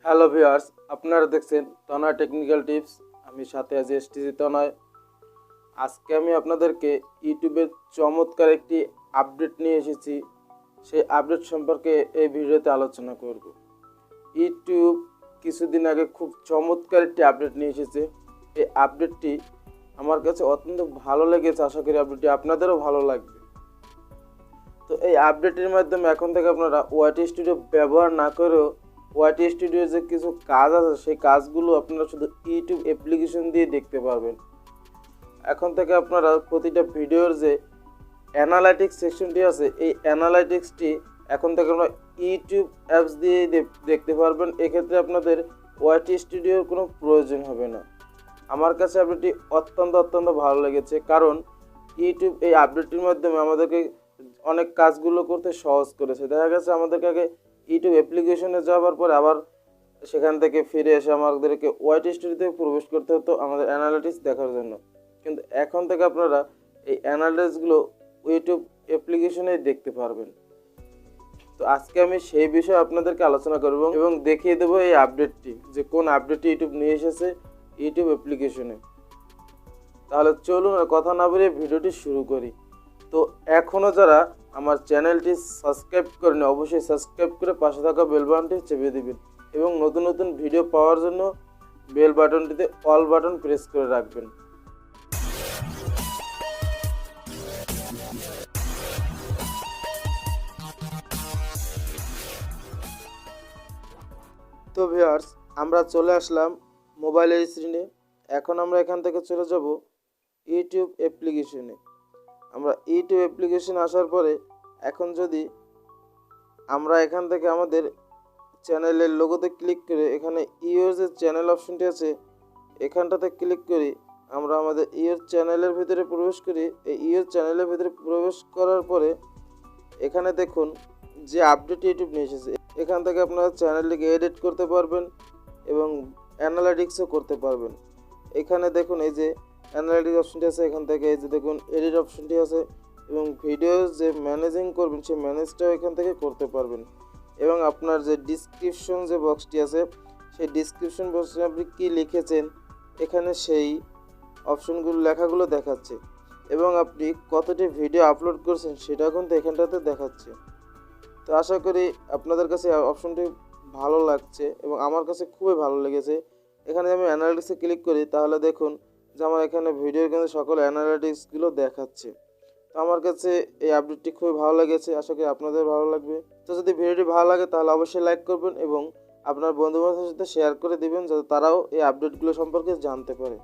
Hello viewers, আপনারা দেখছেন তনয় technical tips. আমি সাথে আছি এসটিজি তনয়। আজকে আমি আপনাদেরকে ইউটিউবের চমৎকার একটি আপডেট নিয়ে এসেছি। সেই আপডেট সম্পর্কে এই ভিডিওতে আলোচনা করব। ইউটিউব কিছুদিন আগে খুব চমৎকার একটি আপডেট নিয়ে এসেছে। এই আপডেটটি আমার কাছে অত্যন্ত ভালো লেগেছে, আশা করি আপডেটটি আপনাদেরও ভালো লাগবে। তো এই আপডেটের মাধ্যমে এখন থেকে আপনারা ওয়াইটি স্টুডিও ব্যবহার না করেও ওয়াইটি স্টুডিওর যে কিছু কাজ আছে সেই কাজগুলো আপনারা শুধু ইউটিউব অ্যাপ্লিকেশন দিয়ে দেখতে পারবেন। এখন থেকে আপনারা প্রতিটা ভিডিওর যে অ্যানালাইটিক্স সেকশনটি আছে, এই অ্যানালাইটিক্সটি এখন থেকে আপনারা ইউটিউব অ্যাপস দিয়ে দেখতে পারবেন। এক্ষেত্রে আপনাদের ওয়াইটি স্টুডিওর কোনো প্রয়োজন হবে না। আমার কাছে আপডেটটি অত্যন্ত ভালো লেগেছে, কারণ ইউটিউব এই আপডেটটির মাধ্যমে আমাদেরকে অনেক কাজগুলো করতে সহজ করেছে। দেখা গেছে আমাদেরকে আগে ইউটিউব অ্যাপ্লিকেশনে যাওয়ার পর আবার সেখান থেকে ফিরে এসে আমাদেরকে ওয়াইটি স্টুডিওতে প্রবেশ করতে হতো আমাদের অ্যানালিটিক্স দেখার জন্য, কিন্তু এখন থেকে আপনারা এই অ্যানালিটিক্সগুলো ইউটিউব অ্যাপ্লিকেশনেই দেখতে পারবেন। তো আজকে আমি সেই বিষয়ে আপনাদেরকে আলোচনা করব এবং দেখিয়ে দেবো এই আপডেটটি, যে কোন আপডেটটি ইউটিউব নিয়ে এসেছে ইউটিউব অ্যাপ্লিকেশনে। তাহলে চলুন আর কথা না বলে ভিডিওটি শুরু করি। তো এখনও যারা আমার চ্যানেলটি সাবস্ক্রাইব করেনি, অবশ্যই সাবস্ক্রাইব করে পাশে থাকা বেল বাটনটি চেপে দিবেন এবং নতুন ভিডিও পাওয়ার জন্য বেল বাটনটিতে অল বাটন প্রেস করে রাখবেন। তো ভিউয়ার্স, আমরা চলে আসলাম মোবাইলের স্ক্রিনে। এখন আমরা এখান থেকে চলে যাব ইউটিউব অ্যাপ্লিকেশনে। আমরা ইউটিউব অ্যাপ্লিকেশন আসার পরে এখন যদি আমরা এখান থেকে আমাদের চ্যানেলের লোগোতে ক্লিক করে এখানে ইওর যে চ্যানেল অপশনটি আছে এখানটাতে ক্লিক করি, আমরা আমাদের ইওর চ্যানেলের ভিতরে প্রবেশ করি। এই ইওর চ্যানেলের ভিতরে প্রবেশ করার পরে এখানে দেখুন যে আপডেট ইউটিউব নিয়ে এসেছে। এখান থেকে আপনারা চ্যানেলটিকে এডিট করতে পারবেন এবং অ্যানালাইটিক্সও করতে পারবেন। এখানে দেখুন এই যে অ্যানালাইটিক্স অপশনটি আছে, এখান থেকে এই যে দেখুন এডিট অপশনটি আছে এবং ভিডিও যে ম্যানেজিং করবেন সেই ম্যানেজটাও এখান থেকে করতে পারবেন। এবং আপনার যে ডিসক্রিপশন যে বক্সটি আছে সেই ডিসক্রিপশন বক্সে আপনি কী লিখেছেন এখানে সেই অপশনগুলো লেখাগুলো দেখাচ্ছে এবং আপনি কতটি ভিডিও আপলোড করছেন সেটাও কিন্তু এখানটাতে দেখাচ্ছে। তো আশা করি আপনাদের কাছে অপশনটি ভালো লাগছে এবং আমার কাছে খুবই ভালো লেগেছে। এখানে আমি অ্যানালিটিক্সে ক্লিক করি, তাহলে দেখুন যে আমার এখানে ভিডিওর কিন্তু সকল অ্যানালিটিক্সগুলো দেখাচ্ছে। তো আমার কাছে এই আপডেটটি খুবই ভালো লেগেছে, আশা করি আপনাদের ভালো লাগবে। তো যদি ভিডিওটি ভালো লাগে তাহলে অবশ্যই লাইক করবেন এবং আপনার বন্ধুবান্ধবের সাথে শেয়ার করে দিবেন, যাতে তারাও এই আপডেটগুলো সম্পর্কে জানতে পারে।